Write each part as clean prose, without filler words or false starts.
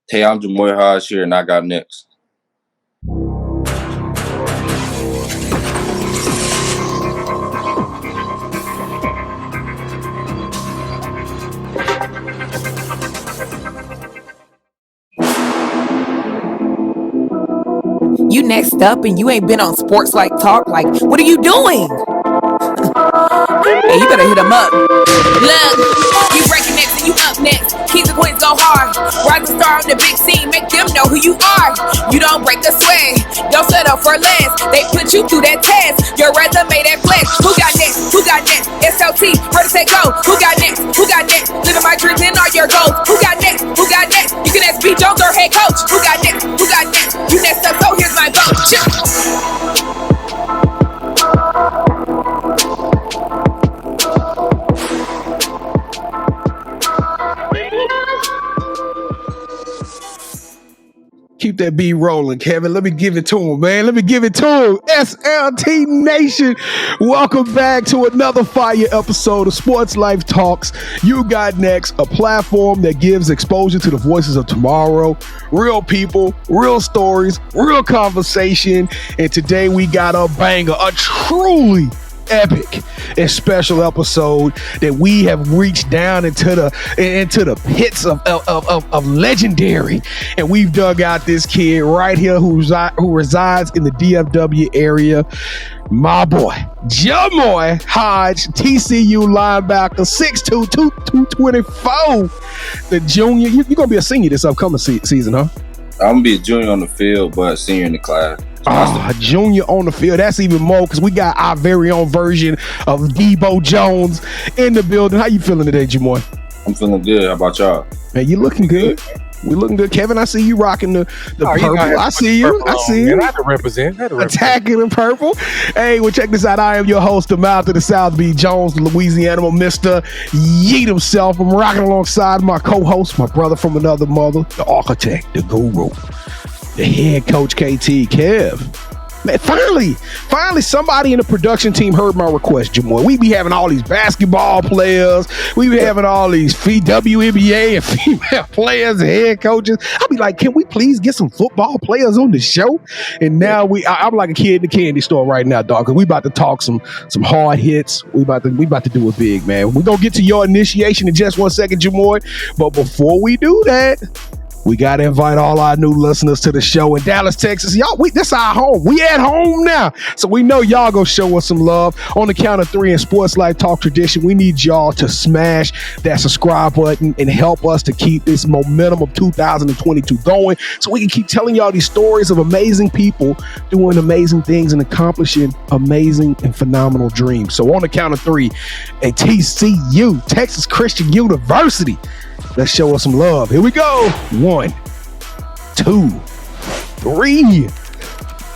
Hey, I'm Jamoi Hodge here, and I got next. You next up and you ain't been on SportsLifeTalk. Like, what are you doing? Hey, you better hit him up. Look, you breaking next and you up next. Keys and queens go hard. Rising star on the big scene, make them know who you are. You don't break a sweat, don't settle for less. They put you through that test, your resume that flex. Who got next? Who got next? SLT, heard it say go. Who got next? Who got next? Living my dreams and all your goals. Who got next? Who got next? You can ask B. Jones or head coach. Who got next? Who got next? You next up, so here's my vote. Keep that beat rolling, Kevin. Let me give it to him, man. Let me give it to him. SLT Nation, welcome back to another fire episode of Sports Life Talks. You got next, a platform that gives exposure to the voices of tomorrow, real people, real stories, real conversation. And today we got a banger, a truly epic and special episode that we have reached down into the pits of legendary, and we've dug out this kid right here who resides in the DFW area. My boy Jamoi Hodge, TCU linebacker, 6'2", 224. The junior, you're gonna be a senior this upcoming season, huh? I'm gonna be a junior on the field, but senior in the class. Oh, junior on the field. That's even more because we got our very own version of Debo Jones in the building. How you feeling today, Jamoi? I'm feeling good. How about y'all? Man, you looking good. We looking good. Kevin, I see you rocking the purple. I see you. I see you. I had to represent. Attacking the purple. Hey, well, check this out. I am your host, the mouth of the South, B. Jones, the Louisiana, Mr. Yeet himself. I'm rocking alongside my co-host, my brother from another mother, the architect, the guru, the head coach, KT Kev. Man, finally, somebody in the production team heard my request, Jamoi. We be having all these basketball players. We be having all these WNBA and female players and head coaches. I'll be like, can we please get some football players on the show? And now I'm like a kid in the candy store right now, dog, because we about to talk some hard hits. We about to do it big, man. We're going to get to your initiation in just 1 second, Jamoi. But before we do that, we got to invite all our new listeners to the show in Dallas, Texas. Y'all, this our home. We at home now. So we know y'all gonna show us some love. On the count of 3 in Sports Life Talk tradition, we need y'all to smash that subscribe button and help us to keep this momentum of 2022 going so we can keep telling y'all these stories of amazing people doing amazing things and accomplishing amazing and phenomenal dreams. So on the count of 3, at TCU, Texas Christian University, let's show us some love. Here we go. 1, 2, 3.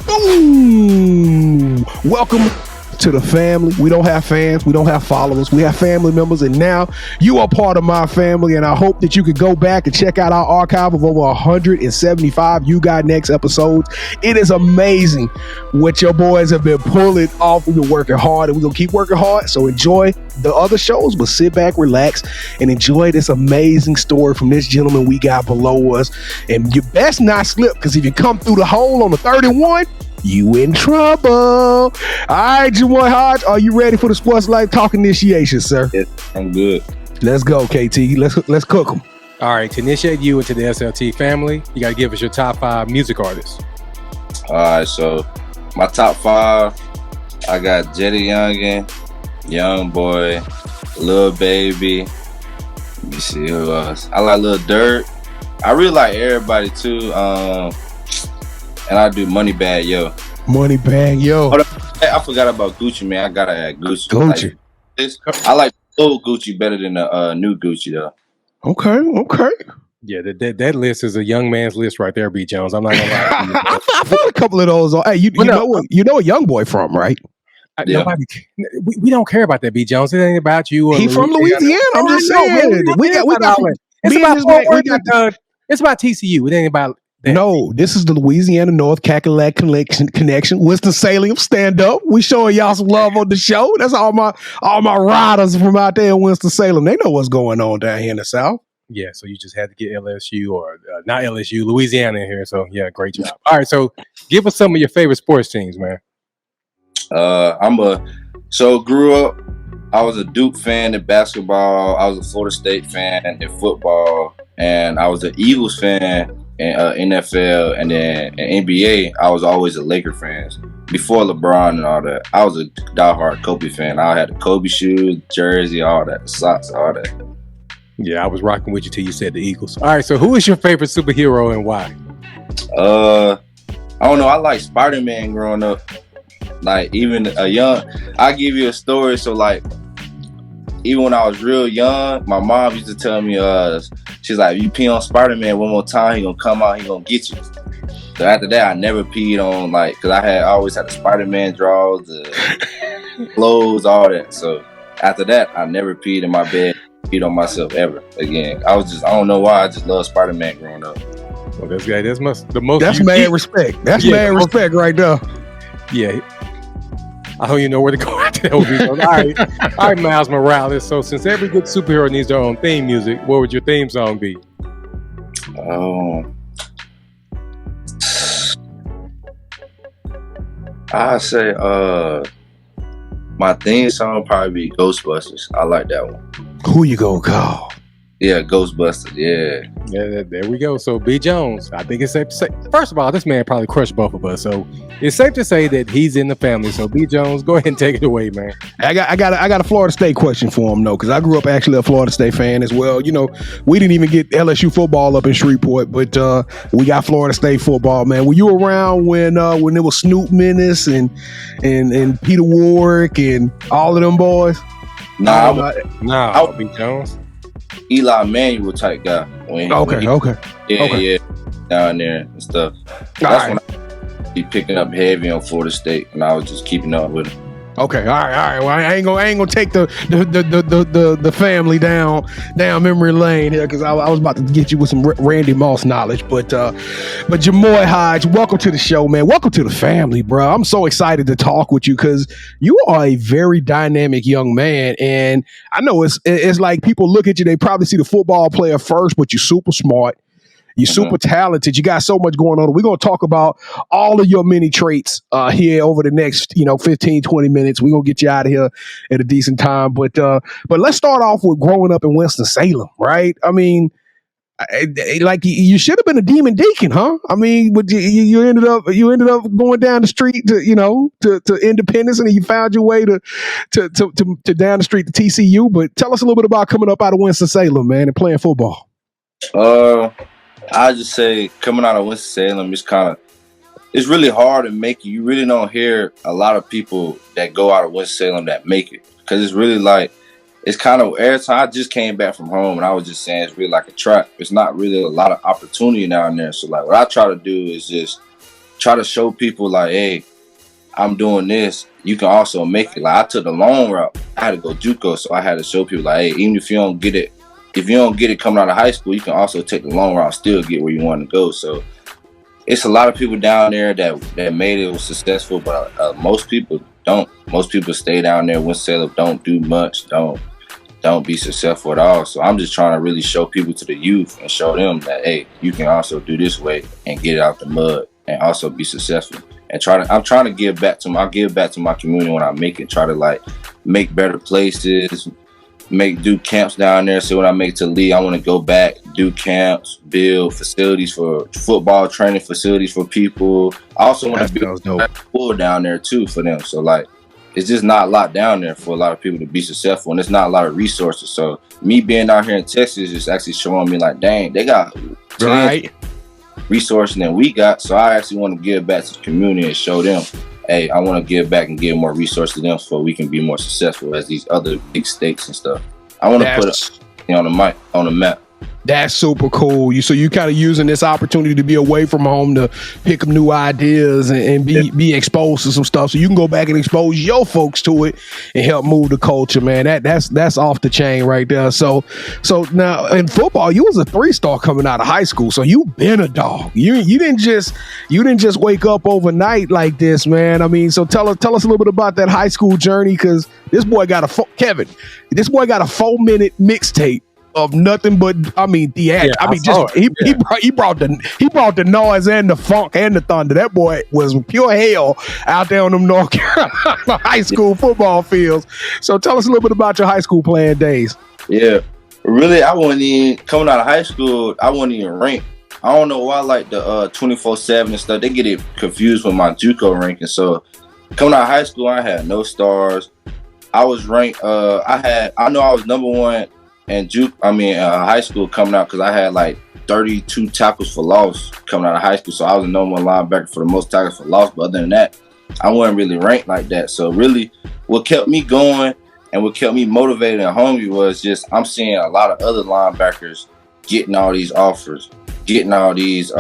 Boom. Welcome to the family. We don't have fans. We don't have followers. We have family members. And now you are part of my family. And I hope that you can go back and check out our archive of over 175 You Got Next episodes. It is amazing what your boys have been pulling off. We've been working hard and we're going to keep working hard. So enjoy the other shows, but sit back, relax, and enjoy this amazing story from this gentleman we got below us. And you best not slip, because if you come through the hole on the 31, you in trouble. All right, Jamoi Hodge, are you ready for the Sports Life Talk initiation, sir? Yes, I'm good. Let's go, KT. Let's cook them. All right, to initiate you into the SLT family, you got to give us your top 5 music artists. All right, so my top 5, I got 𝐥𝐤𝐤𝐞, Young Boy, Lil Baby. Let me see who else. I like Lil Durk. I really like everybody too. And I do Moneybagg Yo. Moneybagg Yo. I forgot about Gucci, man. I gotta add Gucci. Gucci. I like old Gucci better than the new Gucci though. Okay. Yeah, that list is a young man's list right there, B. Jones. I'm not gonna lie. I found a couple of those. Hey, you know a Young Boy from, right? Yeah. We don't care about that, B. Jones. It ain't about you. He from Louisiana. I'm just saying. It's about TCU. It ain't about that. No, this is the Louisiana North Cackalack connection. Winston-Salem, stand up. We showing y'all some love on the show. That's all my riders from out there in Winston-Salem. They know what's going on down here in the South. Yeah, so you just had to get LSU or not LSU, Louisiana in here. So yeah, great job. All right, so give us some of your favorite sports teams, man. Grew up. I was a Duke fan in basketball. I was a Florida State fan in football, and I was an Eagles fan in NFL, and then in NBA, I was always a Laker fan. Before LeBron and all that, I was a diehard Kobe fan. I had the Kobe shoes, jersey, all that, the socks, all that. Yeah, I was rocking with you till you said the Eagles. All right, so who is your favorite superhero and why? I don't know. I like Spider-Man growing up. Like, even I'll give you a story. So, like, even when I was real young, my mom used to tell me, she's like, if you pee on Spider-Man one more time, he gonna come out, he gonna get you. So after that, I never peed on, like, because I always had the Spider-Man drawers, the clothes, all that. So after that, I never peed in my bed, peed on myself ever again. I don't know why, I just love Spider-Man growing up. Well, this guy, that's the most. That's mad respect. That's mad respect right there. Yeah. I don't even know where to go after that. All right, Miles Morales. So since every good superhero needs their own theme music, what would your theme song be? I'd say my theme song would probably be Ghostbusters. I like that one. Who you gonna call? Yeah, Ghostbusters, yeah. Yeah, there we go. So B. Jones, I think it's safe to say, first of all, this man probably crushed both of us. So it's safe to say that he's in the family. So B. Jones, go ahead and take it away, man. I got a Florida State question for him though, because I grew up actually a Florida State fan as well. You know, we didn't even get LSU football up in Shreveport, but we got Florida State football, man. Were you around when it was Snoop Menace and Peter Warwick and all of them boys? Nah, B. Jones. Eli Manuel type guy. Okay. Down there and stuff. That's when I be picking up heavy on Florida State, and I was just keeping up with it. Okay, all right. Well, I ain't gonna take the family down memory lane here, because I was about to get you with some Randy Moss knowledge. But Jamoi Hodge, welcome to the show, man. Welcome to the family, bro. I'm so excited to talk with you because you are a very dynamic young man, and I know it's like people look at you, they probably see the football player first, but you're super smart. You're super talented. You got so much going on. We're going to talk about all of your many traits here over the next, 15, 20 minutes. We're going to get you out of here at a decent time. But let's start off with growing up in Winston-Salem, right? I mean, like you should have been a demon deacon, huh? I mean, but you ended up going down the street to Independence, and you found your way to down the street to TCU. But tell us a little bit about coming up out of Winston-Salem, man, and playing football. I just say coming out of Winston-Salem, it's really hard to make it. You really don't hear a lot of people that go out of Winston-Salem that make it, because it's really like, it's kind of, every time I just came back from home and I was just saying it's really like a trap. It's not really a lot of opportunity down there. So like what I try to do is just try to show people like, hey, I'm doing this. You can also make it. Like I took the long route. I had to go JUCO, so I had to show people like, hey, even if you don't get it, coming out of high school, you can also take the long route and still get where you want to go. So it's a lot of people down there that made it, was successful, but most people don't. Most people stay down there. Winston-Salem don't do much, don't be successful at all. So I'm just trying to really show people, to the youth, and show them that, hey, you can also do this way and get it out the mud and also be successful. And I'm trying to give back to my community when I make it. Try to like make better places, do camps down there. So when I make it to Lee, I want to go back, do camps, build facilities for football training, facilities for people. I also want to build a pool down there too for them. So like, it's just not a lot down there for a lot of people to be successful, and it's not a lot of resources. So me being out here in Texas is actually showing me like, dang, they got resources than we got. So I actually want to give back to the community and show them, hey, I want to give back and give more resources to them so we can be more successful as these other big states and stuff. I want to put it on the map. That's super cool. So you kind of using this opportunity to be away from home to pick up new ideas and be exposed to some stuff, so you can go back and expose your folks to it and help move the culture, man. That's off the chain right there. So now in football, you was a 3-star coming out of high school, so you been a dog. You didn't just wake up overnight like this, man. I mean, so tell us a little bit about that high school journey, because this boy got a 4-minute mixtape of nothing but theatrics. Yeah, I mean, saw just it. he brought the noise and the funk and the thunder. That boy was pure hell out there on them North Carolina high school football fields. So tell us a little bit about your high school playing days. Yeah, really, I wasn't even coming out of high school. I wasn't even ranked. I don't know why, like the 24/7 and stuff. They get it confused with my JUCO ranking. So coming out of high school, I had no stars. I was ranked. I know I was number one in high school coming out because I had like 32 tackles for loss coming out of high school. So I was the number one linebacker for the most tackles for loss. But other than that, I wasn't really ranked like that. So really, what kept me going and what kept me motivated and hungry was just I'm seeing a lot of other linebackers getting all these offers, getting all these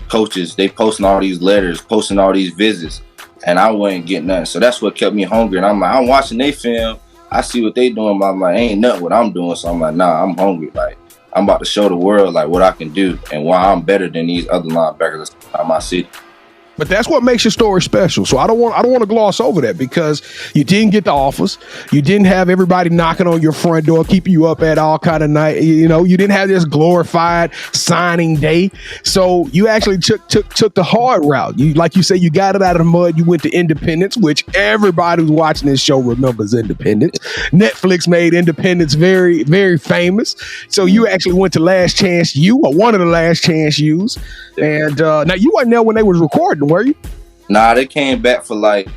coaches. They posting all these letters, posting all these visits. And I wasn't getting nothing. So that's what kept me hungry. And I'm like, I'm watching they film. I see what they doing, but I'm like, ain't nothing what I'm doing. So I'm like, nah, I'm hungry. Like, I'm about to show the world like what I can do and why I'm better than these other linebackers in my city. But that's what makes your story special. So I don't want to gloss over that because you didn't get the offers. You didn't have everybody knocking on your front door, keeping you up at all kind of night. You know, you didn't have this glorified signing day. So you actually took the hard route. You, like you say, you got it out of the mud. You went to Independence, which everybody who's watching this show remembers Independence. Netflix made Independence very, very famous. So you actually went to Last Chance U, or one of the Last Chance U's. And now you weren't there when they was recording, were you? Nah, they came back for like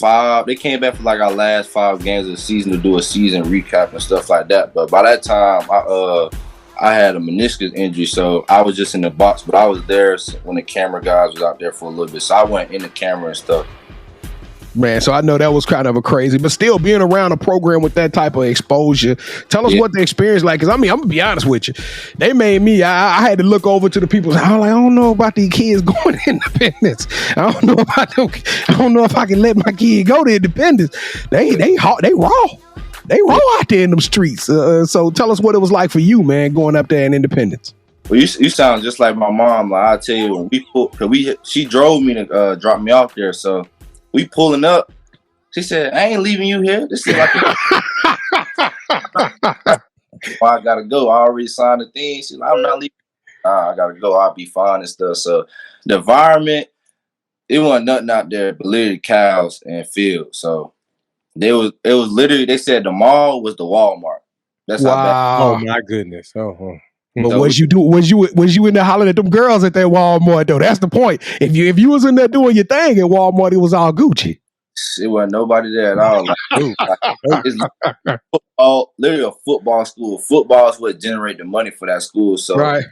our last 5 games of the season to do a season recap and stuff like that. But by that time, I had a meniscus injury, so I was just in the box. But I was there when the camera guys was out there for a little bit, so I went in the camera and stuff. Man, so I know that was kind of a crazy, but still being around a program with that type of exposure, tell us what the experience like. Because I mean, I'm gonna be honest with you, they made me. I had to look over to the people. I was like, I don't know about these kids going to Independence. I don't know about them. I don't know if I can let my kid go to Independence. They raw. They raw out there in them streets. So tell us what it was like for you, man, going up there in Independence. Well, you sound just like my mom. Like I tell you, when she drove me to drop me off there, so. We pulling up. She said, I ain't leaving you here. This is like I gotta go. I already signed the thing. She's like, I'm not leaving. I gotta go. I'll be fine and stuff. So the environment, it wasn't nothing out there but literally cows and fields. So it was literally, they said the mall was the Walmart. That's how bad. Oh my goodness. Oh. But so was you in there hollering at them girls at that Walmart though? That's the point. If you was in there doing your thing at Walmart, it was all Gucci. It wasn't nobody there at all. It's football, literally a football school. Football is what generate the money for that school. So right.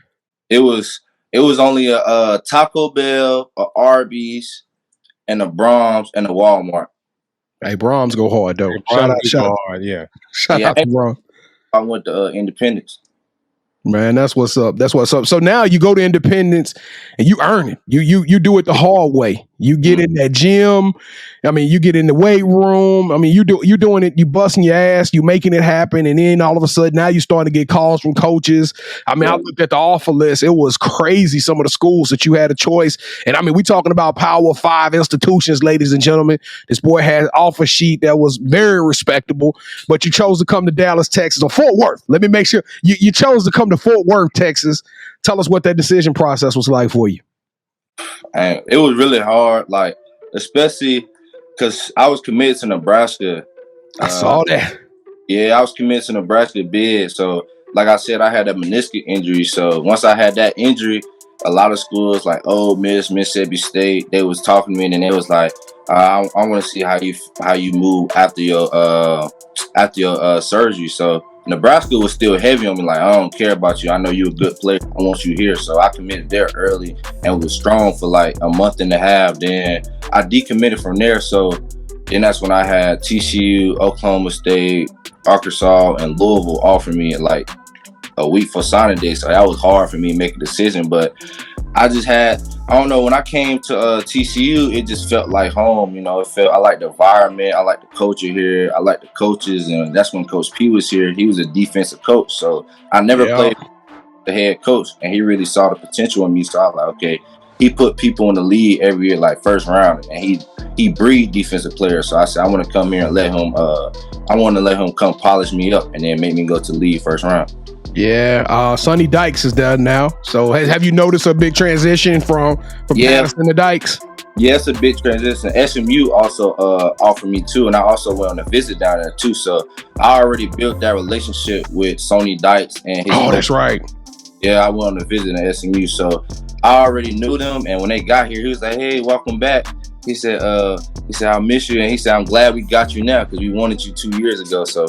It was only a Taco Bell, a Arby's, and a Brahms and a Walmart. Hey, Brahms go hard though. Shout out hard, yeah. Shout out to Brahms. I went to Independence. Man, that's what's up. That's what's up. So now you go to Independence and you earn it. You do it the hard way. You get in that gym. I mean, you get in the weight room. I mean, you're doing it. You busting your ass. You making it happen. And then all of a sudden, now you're starting to get calls from coaches. I mean, I looked at the offer list. It was crazy. Some of the schools that you had a choice. And I mean, we talking about Power 5 institutions, ladies and gentlemen. This boy had an offer sheet that was very respectable. But you chose to come to Dallas, Texas, or Fort Worth. Let me make sure you chose to come to Fort Worth, Texas. Tell us what that decision process was like for you. And it was really hard, like especially because I was committed to Nebraska. I saw that. Yeah, I was committed to Nebraska bid. So, like I said, I had a meniscus injury. So once I had that injury, a lot of schools like Ole Miss, Mississippi State, they was talking to me and they was like, I want to see how you move after your surgery. So Nebraska was still heavy on me, like, I don't care about you. I know you're a good player. I want you here. So I committed there early and was strong for like a month and a half. Then I decommitted from there. So then that's when I had TCU, Oklahoma State, Arkansas, and Louisville offer me like a week for signing day. So that was hard for me to make a decision. But I don't know, when I came to TCU, it just felt like home. You know, I like the environment. I like the culture here. I like the coaches. And that's when Coach P was here. He was a defensive coach. So I never played the head coach. And he really saw the potential in me. So I was like, okay, he put people in the league every year, like first round. And he breed defensive players. So I said, I want to come here and let him come polish me up and then make me go to the league first round. Yeah, Sonny Dykes is there now. So have you noticed a big transition from Patterson to Dykes? Yeah, it's a big transition. SMU also offered me too, and I also went on a visit down there too. So I already built that relationship with Sonny Dykes and his. Oh, that's right. Yeah, I went on a visit at SMU, so I already knew them. And when they got here, he was like, "Hey, welcome back." He said, "I miss you," and he said, "I'm glad we got you now because we wanted you 2 years ago." So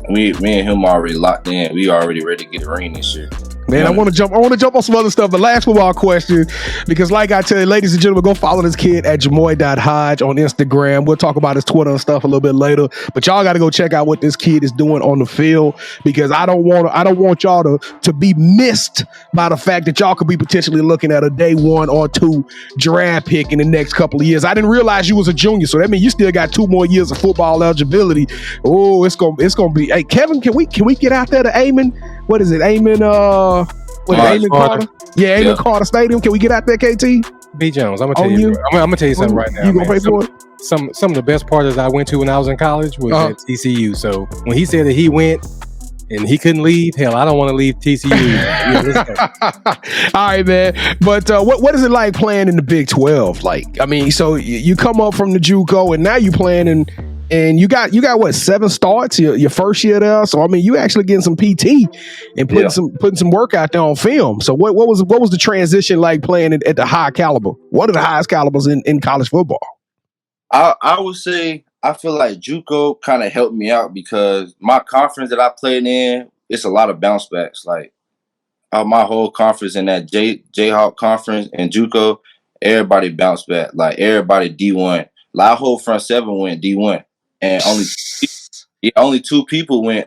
me and him already locked in. We already ready to get a ring this year. Man, I want to jump on some other stuff, but last football question, because like I tell you, ladies and gentlemen, go follow this kid at Jamoi.Hodge on Instagram. We'll talk about his Twitter and stuff a little bit later, but y'all got to go check out what this kid is doing on the field, because I don't want y'all to be missed by the fact that y'all could be potentially looking at a day 1 or 2 draft pick in the next couple of years. I didn't realize you was a junior, so that means you still got 2 more years of football eligibility. Oh, it's gonna be. Hey, Kevin, can we get out there to 𝐸MN? What is it? 𝐸MN, 𝐸MN Carter? Yeah, 𝐸MN Carter Stadium. Can we get out there, KT? B. Jones, I'm gonna tell you. I'm gonna tell you something right now. You gonna pay for it? Some of the best parties I went to when I was in college was at TCU. So when he said that he went and he couldn't leave, hell, I don't want to leave TCU. Yeah, let's go. All right, man. But what is it like playing in the Big 12? Like, I mean, so you come up from the JUCO and now you playing and you got what, 7 starts your first year there. So I mean, you actually getting some PT and putting some work out there on film. So what was the transition like playing at the high caliber? What are the highest calibers in college football? I would say I feel like JUCO kind of helped me out because my conference that I played in, it's a lot of bounce backs. Like my whole conference in that Jayhawk conference and JUCO, everybody bounced back. Like everybody D1. Like our whole front 7 went D1. And only 2 people went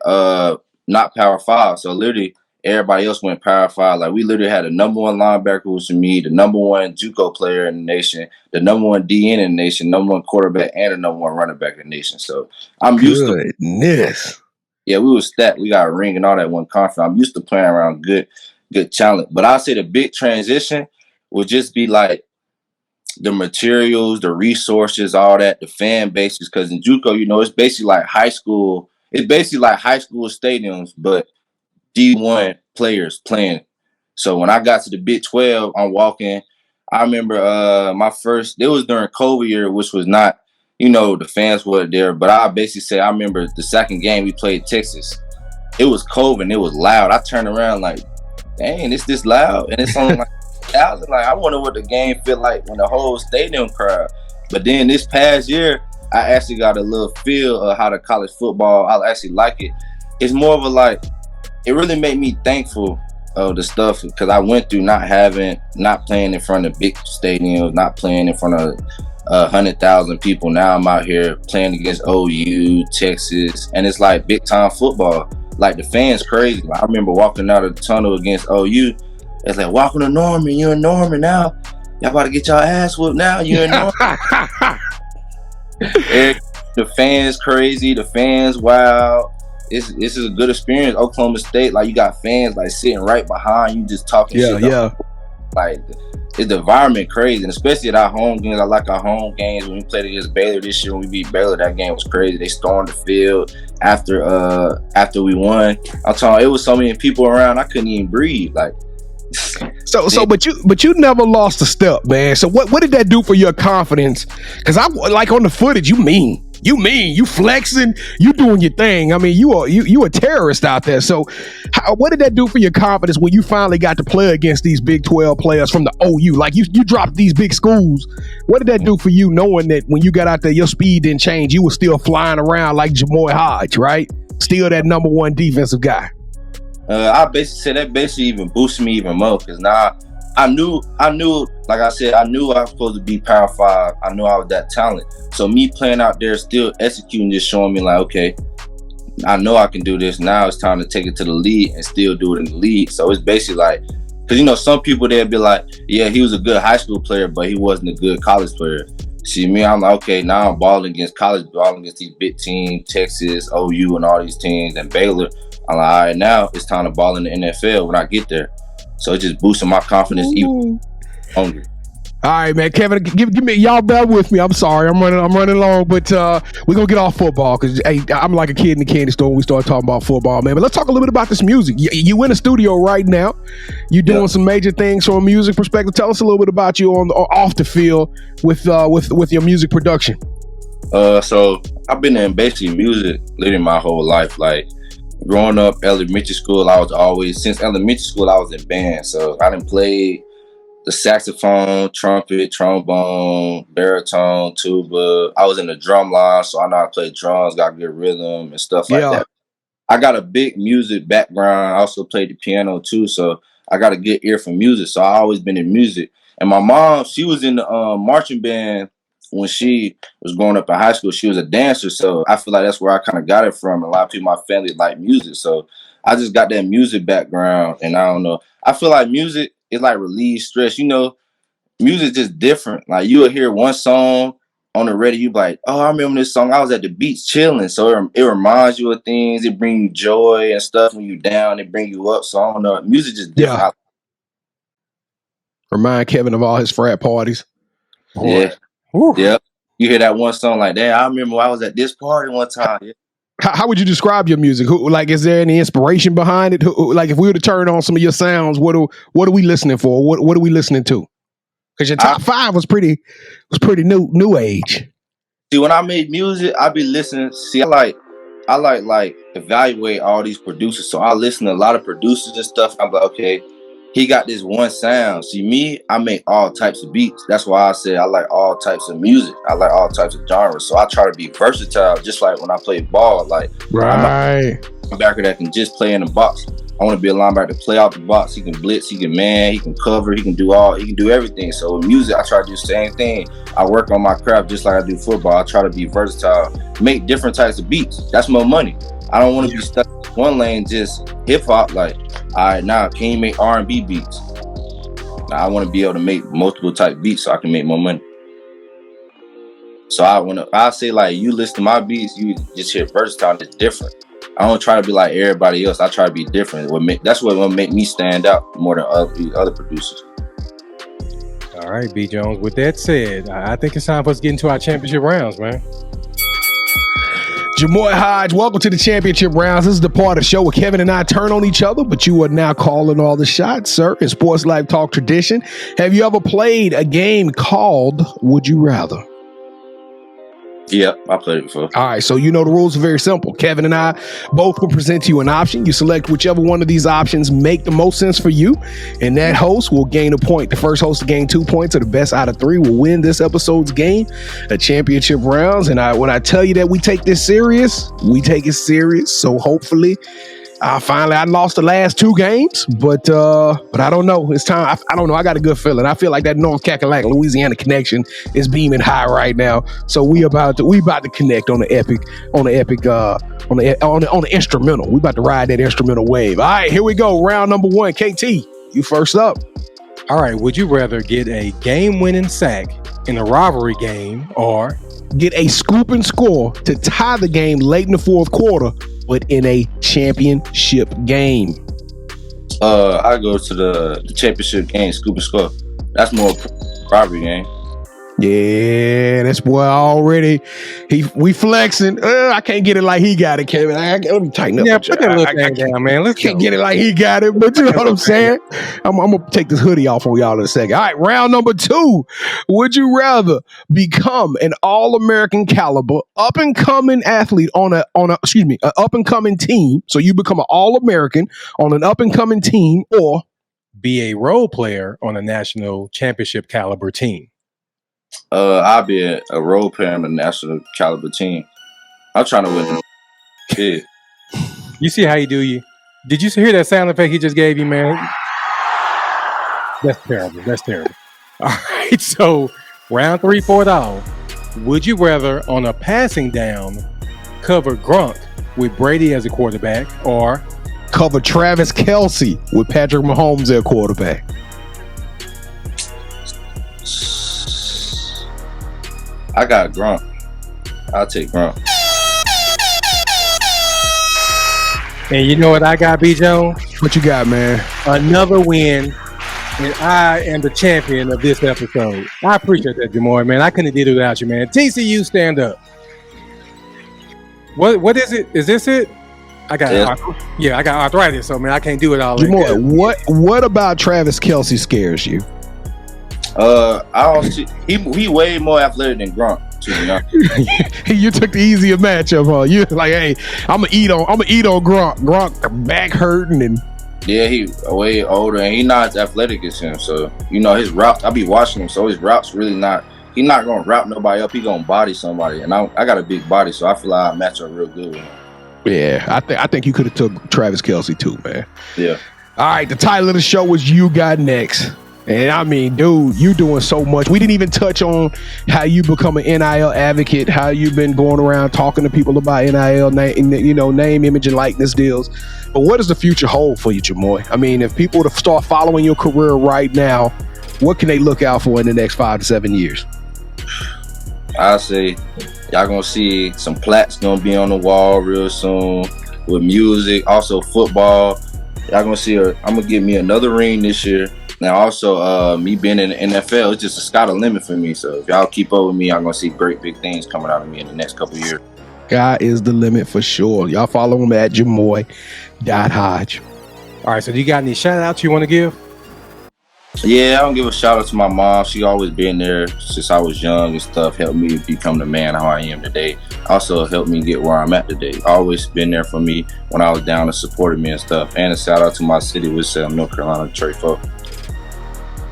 not Power 5. So literally everybody else went Power 5. Like we literally had the number 1 linebacker, who was for me, the number 1 JUCO player in the nation, the number 1 DN in the nation, number 1 quarterback, and the number 1 running back in the nation. So I'm used to this. Yeah, we were stacked. We got a ring and all that one conference. I'm used to playing around good talent. But I'd say the big transition would just be like the materials, the resources, all that, the fan bases. Because in JUCO, it's basically like high school. It's basically like high school stadiums, but D1 players playing. So when I got to the Big 12, I'm walking. I remember it was during COVID year, which was not, the fans weren't there. But I basically say I remember the second game we played Texas. It was COVID and it was loud. I turned around like, dang, it's this loud. And it's only like, I was like, I wonder what the game feel like when the whole stadium crowd. But then this past year, I actually got a little feel of how the college football, I actually like it. It's more of a it really made me thankful of the stuff because I went through not playing in front of big stadiums, not playing in front of 100,000 people. Now I'm out here playing against OU, Texas, and it's like big time football. Like the fans crazy. I remember walking out of the tunnel against OU. It's like, welcome to Norman. You're in Norman now. Y'all about to get y'all ass whooped now. You're in Norman. The fans crazy. The fans wild. This is a good experience. Oklahoma State, like you got fans like sitting right behind you, just talking shit. Yeah. Like it's the environment crazy, and especially at our home games. I like our home games. When we played against Baylor this year, when we beat Baylor, that game was crazy. They stormed the field after we won. I'm talking, it was so many people around, I couldn't even breathe. Like. But you never lost a step, man. So what did that do for your confidence? Because I like on the footage, you flexing, you doing your thing. I mean, you a terrorist out there. So what did that do for your confidence when you finally got to play against these Big 12 players from the OU? Like you dropped these big schools. What did that do for you, knowing that when you got out there, your speed didn't change? You were still flying around like Jamoi Hodge, right? Still that number 1 defensive guy. I basically said that even boosted me even more because now I knew, like I said, I knew I was supposed to be Power 5. I knew I was that talent. So me playing out there, still executing, just showing me like, okay, I know I can do this. Now it's time to take it to the league and still do it in the league. So it's basically like, because some people they'd be like, yeah, he was a good high school player, but he wasn't a good college player. See me, I'm like, okay, now I'm balling against college, balling against these big teams, Texas, OU, and all these teams, and Baylor. I'm like, all right, now it's time to ball in the NFL when I get there. So it just boosted my confidence even hungry. All right, man. Kevin, give me, y'all bear with me. I'm sorry. I'm running long, but we're going to get off football because hey, I'm like a kid in the candy store when we start talking about football, man. But let's talk a little bit about this music. You in the studio right now. You're doing some major things from a music perspective. Tell us a little bit about you on off the field with your music production. So I've been in basically music literally my whole life. Like growing up, elementary school, since elementary school, I was in band. So I didn't play the saxophone, trumpet, trombone, baritone, tuba. I was in the drum line, so I know how to play drums, got good rhythm and stuff like that. I got a big music background. I also played the piano too, so I got a good ear for music. So I always been in music. And my mom, she was in the marching band when she was growing up in high school. She was a dancer, so I feel like that's where I kind of got it from. A lot of people in my family like music, so I just got that music background. And I don't know, I feel like music, it like relieves stress. You know, music just different. Like you will hear one song on the radio, you be like, oh, I remember this song. I was at the beach chilling. So it reminds you of things. It brings you joy and stuff when you down. It bring you up. So I don't know. Music just different. Yeah. Remind Kevin of all his frat parties. Yeah. Yep. You hear that one song like that. I remember I was at this party one time. Yeah. How would you describe your music? Is there any inspiration behind it? Like, if we were to turn on some of your sounds, what are we listening for? What are we listening to? Because your top five was pretty new age. See, when I made music, I be listening. See, I like evaluate all these producers. So I listen to a lot of producers and stuff. I'm like, okay, he got this one sound. See, me, I make all types of beats. That's why I say I like all types of music. I like all types of genres. So I try to be versatile, just like when I play ball. Like, right, I'm a linebacker that can just play in the box. I want to be a linebacker to play out the box. He can blitz, he can man, he can cover, he can do everything. So with music, I try to do the same thing. I work on my craft just like I do football. I try to be versatile, make different types of beats. That's more money. I don't want to be stuck in one lane, just hip hop. Like, all right, now can you make R&B beats? Now I want to be able to make multiple type beats so I can make more money. So I say like, you listen to my beats, you just hear versatile. It's different. I don't try to be like everybody else. I try to be different. That's what will make me stand out more than other producers. All right, B. Jones. With that said, I think it's time for us to get into our championship rounds, man. Jamoi Hodge, welcome to the championship rounds. This is the part of the show where Kevin and I turn on each other, but you are now calling all the shots, sir. In Sports Life Talk tradition, have you ever played a game called Would You Rather? Yeah, I played it before. All right, so you know the rules are very simple. Kevin and I both will present to you an option. You select whichever one of these options make the most sense for you, and that host will gain a point. The first host to gain 2 points, or the best out of 3 will win this episode's game, a championship rounds. And when I tell you that we take this serious, we take it serious. So hopefully, I lost the last 2 games, but I don't know. It's time. I don't know. I got a good feeling. I feel like that North Carolina, Louisiana connection is beaming high right now. So we about to connect on the instrumental. We about to ride that instrumental wave. All right, here we go. Round number 1. KT, you first up. All right. Would you rather get a game-winning sack in a rivalry game, or get a scoop and score to tie the game late in the fourth quarter, but in a championship game? I go to the championship game, scoop and score. That's more rivalry game. Yeah, that's boy already. We flexing. I can't get it like he got it, Kevin. Let me tighten up. Yeah, put that little thing down, man. Let's can't get it like he got it, but you know what I'm saying? I'm gonna take this hoodie off on y'all in a second. All right, round number 2. Would you rather become an All-American caliber up-and-coming athlete on an up-and-coming team? So you become an All-American on an up-and-coming team, or be a role player on a national championship caliber team? I'll be a role player on a national caliber team. I'm trying to win. Yeah. You see how you do you? Did you hear that sound effect he just gave you, man? That's terrible. That's terrible. All right, so round 3 for it all. Would you rather on a passing down cover Gronk with Brady as a quarterback, or cover Travis Kelce with Patrick Mahomes as a quarterback? I got Gronk. I'll take Gronk. And you know what I got, B. Jones? What you got, man? Another win And I am the champion of this episode. I appreciate that, Jamoi, man. I couldn't do it without you, man. TCU, stand up. What is it? Is this it? I got I got arthritis, so man, I can't do it all. Jamoi, what about Travis Kelce scares you? I don't see he way more athletic than Gronk. You took the easier matchup, huh? You like, hey, I'm gonna eat on Gronk. Gronk back hurting and. Yeah, he way older and he not as athletic as him. So, his routes, I be watching him, so his routes really not, he not going to route nobody up. He going to body somebody. And I got a big body, so I feel like I match up real good with him. Yeah, I think you could have took Travis Kelce too, man. Yeah. All right, the title of the show was You Got Next. And I mean, dude, you doing so much. We didn't even touch on how you become an NIL advocate, how you've been going around talking to people about NIL, name, image, and likeness deals. But what does the future hold for you, Jamoi? I mean, if people were to start following your career right now, what can they look out for in the next 5 to 7 years? I say y'all gonna see some plaques gonna be on the wall real soon with music, also football. Y'all gonna see I'm gonna get me another ring this year. Now, also, me being in the NFL, it's just a sky the limit for me. So if y'all keep up with me, I'm going to see great big things coming out of me in the next couple of years. Sky is the limit for sure. Y'all follow him at jamoihodge. All right, so do you got any shout-outs you want to give? Yeah, I don't give a shout-out to my mom. She always been there since I was young and stuff, helped me become the man how I am today. Also helped me get where I'm at today. Always been there for me when I was down and supported me and stuff. And a shout-out to my city, Winston-Salem, North Carolina, Trey Folk.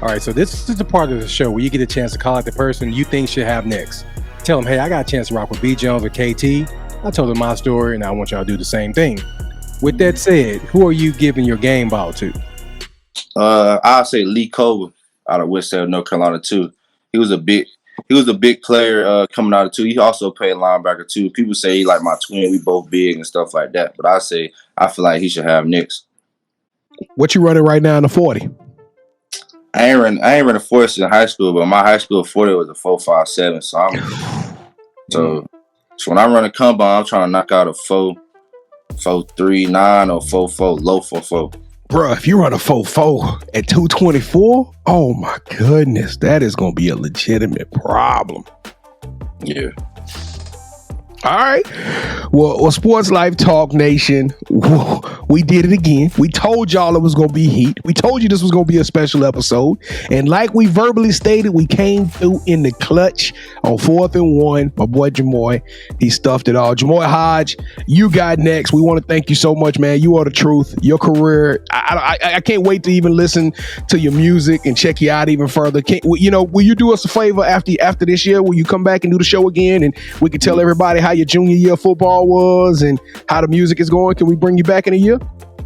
All right, so this is the part of the show where you get a chance to call out the person you think should have next. Tell them, hey, I got a chance to rock with B. Jones or KT. I told them my story, and I want y'all to do the same thing. With that said, who are you giving your game ball to? I'll say 𝐦𝐤𝐤 out of Winston-Salem, North Carolina, too. He was a big player coming out of too. He also played linebacker, too. People say he like my twin. We both big and stuff like that. But I feel like he should have next. What you running right now in the 40? I ain't run a 40 in high school, but my high school 40 was a 4.57. So when I run a combine, I'm trying to knock out a 4.39 or 4.4, low 4.4. Bro, if you run a 4.4 at 224, oh my goodness, that is gonna be a legitimate problem. Yeah. All right. Well, Sports Life Talk Nation, we did it again. We told y'all it was going to be heat. We told you this was going to be a special episode. And like we verbally stated, we came through in the clutch on 4th and 1. My boy Jamoi, he stuffed it all. Jamoi Hodge, you got next. We want to thank you so much, man. You are the truth. Your career, I can't wait to even listen to your music and check you out even further. Will you do us a favor after this year? Will you come back and do the show again and we can tell everybody how your junior year football was and how the music is going? Can we bring you back in a year?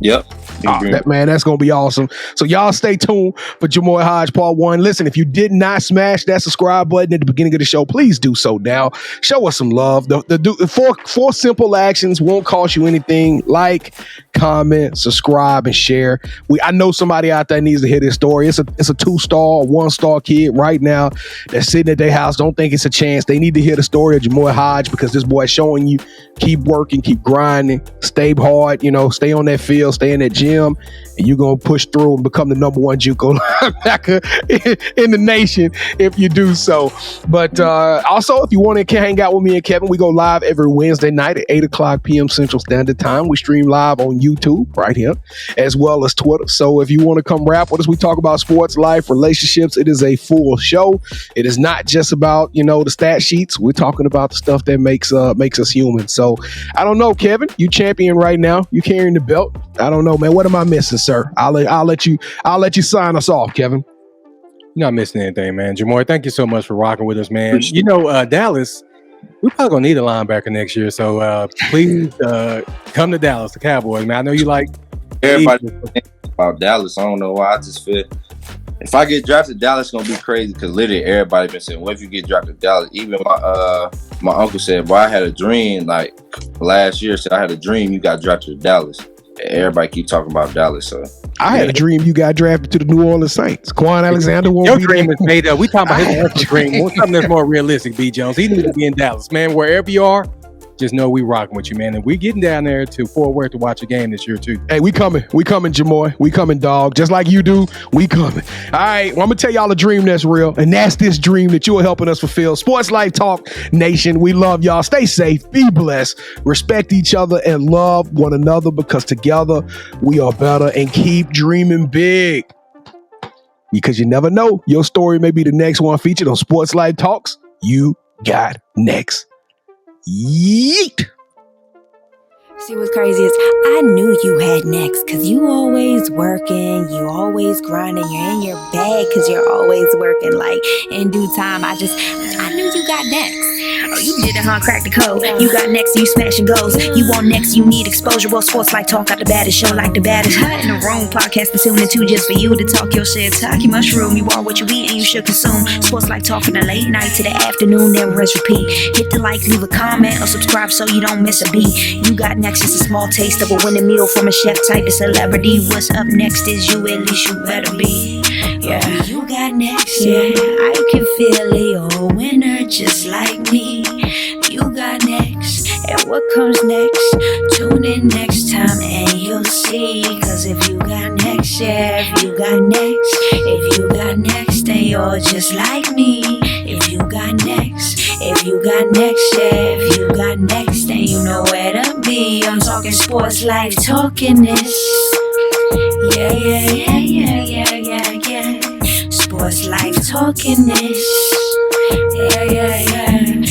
Yep. That's going to be awesome. So y'all stay tuned for Jamoi Hodge Part 1. Listen, if you did not smash that subscribe button at the beginning of the show, please do so now. Show us some love. The four simple actions won't cost you anything. Like, comment, subscribe, and share. I know somebody out there needs to hear this story. It's a 2-star, 1-star kid right now that's sitting at their house. Don't think it's a chance. They need to hear the story of Jamoi Hodge because this boy is showing you keep working, keep grinding, stay hard, stay on that field, stay in that gym, and you're going to push through and become the number 1 JUCO linebacker in the nation if you do so. But also, if you want to hang out with me and Kevin, we go live every Wednesday night at 8 o'clock p.m. Central Standard Time. We stream live on YouTube right here, as well as Twitter. So if you want to come rap with us, we talk about sports, life, relationships. It is a full show. It is not just about, the stat sheets. We're talking about the stuff that makes us human. So I don't know, Kevin, you champion right now. You carrying the belt. I don't know, man. What am I missing, sir? I'll let you sign us off, Kevin. You're not missing anything, man. Jamoi, thank you so much for rocking with us, man. Dallas, we're probably gonna need a linebacker next year. So please come to Dallas, the Cowboys, man. I know you like everybody about Dallas. I don't know why. I just feel if I get drafted, Dallas gonna be crazy because literally everybody been saying, "What if you get drafted, Dallas?" Even my uncle said, "Boy, I had a dream like last year. Said I had a dream you got drafted to Dallas." Everybody keep talking about Dallas. So I had a dream you got drafted to the New Orleans Saints. Quinnen Alexander won't Your be dream there. is made up. We talking about his dream. Something that's more realistic, B. Jones. He needs to be in Dallas, man. Wherever you are, just know we rocking with you, man. And we getting down there to Fort Worth to watch a game this year too. Hey, we coming, Jamoi. We coming, dog. Just like you do, we coming. All right, well, I'm gonna tell y'all a dream that's real, and that's this dream that you are helping us fulfill. Sports Life Talk Nation, we love y'all. Stay safe, be blessed, respect each other, and love one another, because together we are better. And keep dreaming big, because you never know, your story may be the next one featured on Sports Life Talks. You got next. Yeet. See, what's crazy is I knew you had next, because you always working, you always grinding, you're in your bag because you're always working. Like, in due time, I knew you got next. Oh, you did it, huh? Crack the code. You got next, you smashing goals. You want next, you need exposure. Well, Sports Life Talk got the baddest show, like the baddest hot in the room. Podcast to tune into just for you to talk your shit. Talk your mushroom. You are what you eat and you should consume. Sports Life Talk from the late night to the afternoon, then rest repeat. Hit the like, leave a comment, or subscribe so you don't miss a beat. You got next, it's a small taste of a winning meal from a chef type of celebrity. What's up next is you, at least you better be. Yeah, you got next, yeah. I can feel it, you're a winner just like me. You got next, and what comes next? Tune in next time and you'll see. Cause if you got next, yeah, if you got next, if you got next, then you're just like me. If you got next, if you got next, yeah, if you got next, then you know where to be. I'm talking Sports Life, talking this. Yeah, yeah, yeah, yeah, yeah, yeah, yeah. Sports Life, talking this. Yeah, yeah, yeah.